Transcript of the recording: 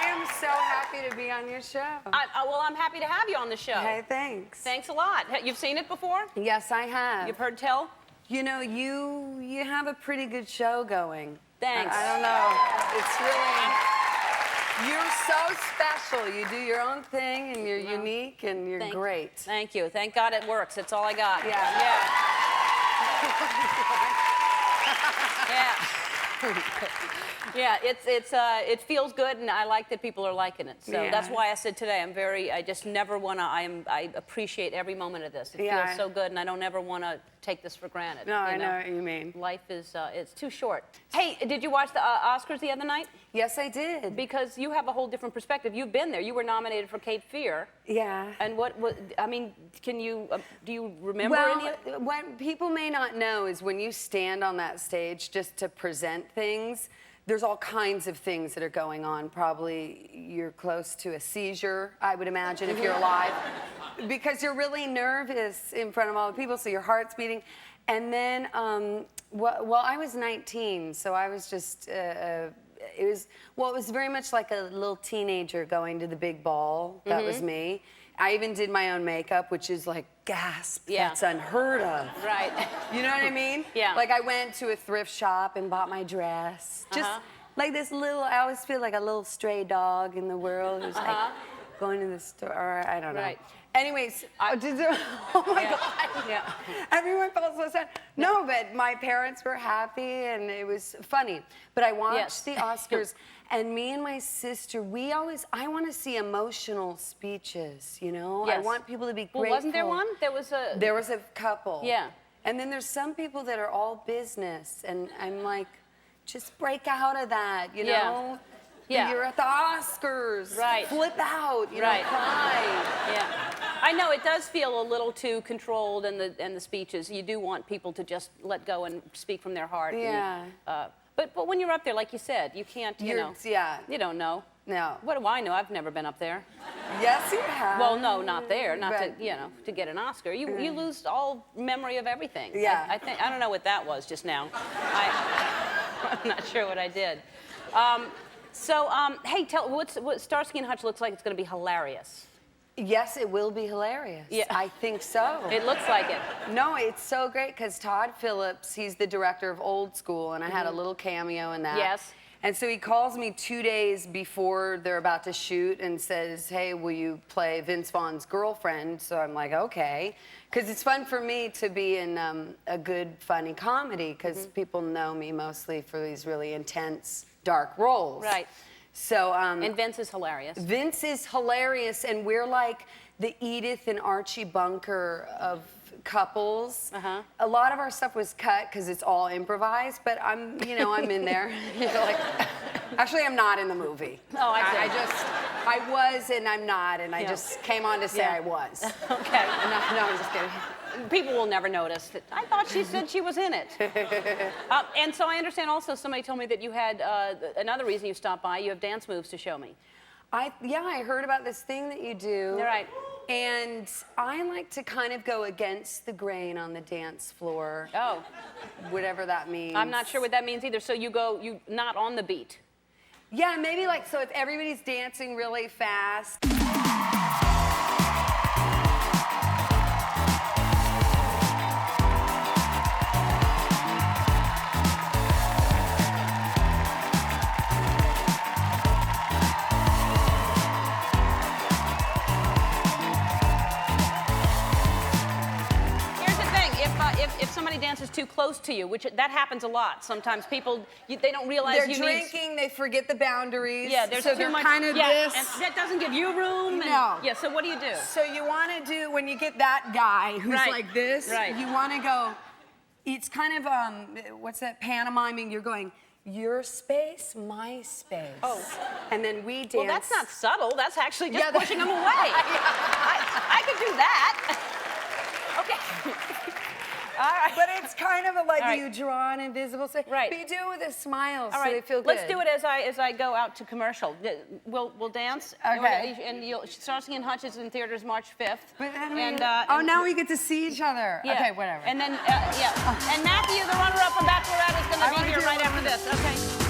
am so happy to be on your show. Well, I'm happy to have you on the show. Hey, thanks. Thanks a lot. You've seen it before? Yes, I have. You've heard tell? You know, you have a pretty good show going. Thanks. I don't know. It's really... You're so special. You do your own thing, and you're unique, and you're great. Thank you. Thank God it works. That's all I got. Yeah. Yeah. Yeah, it feels good, and I like that people are liking it. So that's why I said today, I just never want to, I appreciate every moment of this. It feels so good, and I don't ever want to take this for granted. No, I know what you mean. Life is, it's too short. Hey, did you watch the Oscars the other night? Yes, I did. Because you have a whole different perspective. You've been there. You were nominated for Cape Fear. Yeah. And what I mean, can you, do you remember any of it? What people may not know is when you stand on that stage just to present things, there's all kinds of things that are going on. Probably you're close to a seizure, I would imagine, if you're alive, because you're really nervous in front of all the people, so your heart's beating. And then, well, I was 19, so I was just, it was very much like a little teenager going to the big ball. That was me. I even did my own makeup, which is like, gasp, that's unheard of. Right. You know what I mean? Yeah. Like I went to a thrift shop and bought my dress. Just like this little, I always feel like a little stray dog in the world who's like going to the store, I don't know. Right. Anyways, oh my God. Yeah. Everyone felt so sad. No, but my parents were happy and it was funny. But I watched the Oscars and me and my sister, I want to see emotional speeches, you know? Yes. I want people to be grateful. Well, wasn't there one? There was a couple. Yeah. And then there's some people that are all business and I'm like, just break out of that, you know? Yeah. You're at the Oscars. Right. Flip out, you know, cry. Yeah. I know it does feel a little too controlled in the speeches. You do want people to just let go and speak from their heart. Yeah. And, but when you're up there, like you said, you can't, you know. Yeah. You don't know. No. What do I know? I've never been up there. Yes, you have. Well, no, not there. Not to, you know, to get an Oscar. You lose all memory of everything. Yeah. I don't know what that was just now. I'm not sure what I did. Hey, what Starsky and Hutch looks like it's going to be hilarious. Yes, it will be hilarious. Yeah. I think so. It looks like it. No, it's so great because Todd Phillips, he's the director of Old School, and I had a little cameo in that. Yes. And so he calls me 2 days before they're about to shoot and says, hey, will you play Vince Vaughn's girlfriend? So I'm like, okay. Because it's fun for me to be in a good, funny comedy because people know me mostly for these really intense, dark roles. Right. So, and Vince is hilarious. Vince is hilarious, and we're like the Edith and Archie Bunker of couples. A lot of our stuff was cut because it's all improvised, but I'm in there. You know, like, actually, I'm not in the movie. Oh, I see. I was and I'm not, and I just came on to say I was. Okay. No, I'm just kidding. People will never notice. I thought she said she was in it. And so I understand also somebody told me that you had another reason you stopped by. You have dance moves to show me. I heard about this thing that you do. You're right. And I like to kind of go against the grain on the dance floor. Oh. Whatever that means. I'm not sure what that means either. So you not on the beat. Yeah, maybe like, so if everybody's dancing really fast. If somebody dances too close to you, which that happens a lot. Sometimes people, they don't realize they're drinking, they forget the boundaries. Yeah, there's so too they're much, kind of this. And that doesn't give you room. No. Yeah, so what do you do? So you want to do, when you get that guy who's like this, you want to go, it's kind of, what's that, pantomiming, you're going, your space, my space. Oh. And then we dance. Well, that's not subtle. That's actually just pushing them away. I could do that. Okay. All right. But it's kind of like you draw an invisible space. Right. But you do it with a smile, so they feel good. Let's do it as I go out to commercial. We'll dance. Okay. And Starsky and Hutch is in theaters March 5th. But now we get to see each other. Yeah. Okay, whatever. And then, And Matthew, the runner-up from Bachelorette, is going to be here right after this. Okay.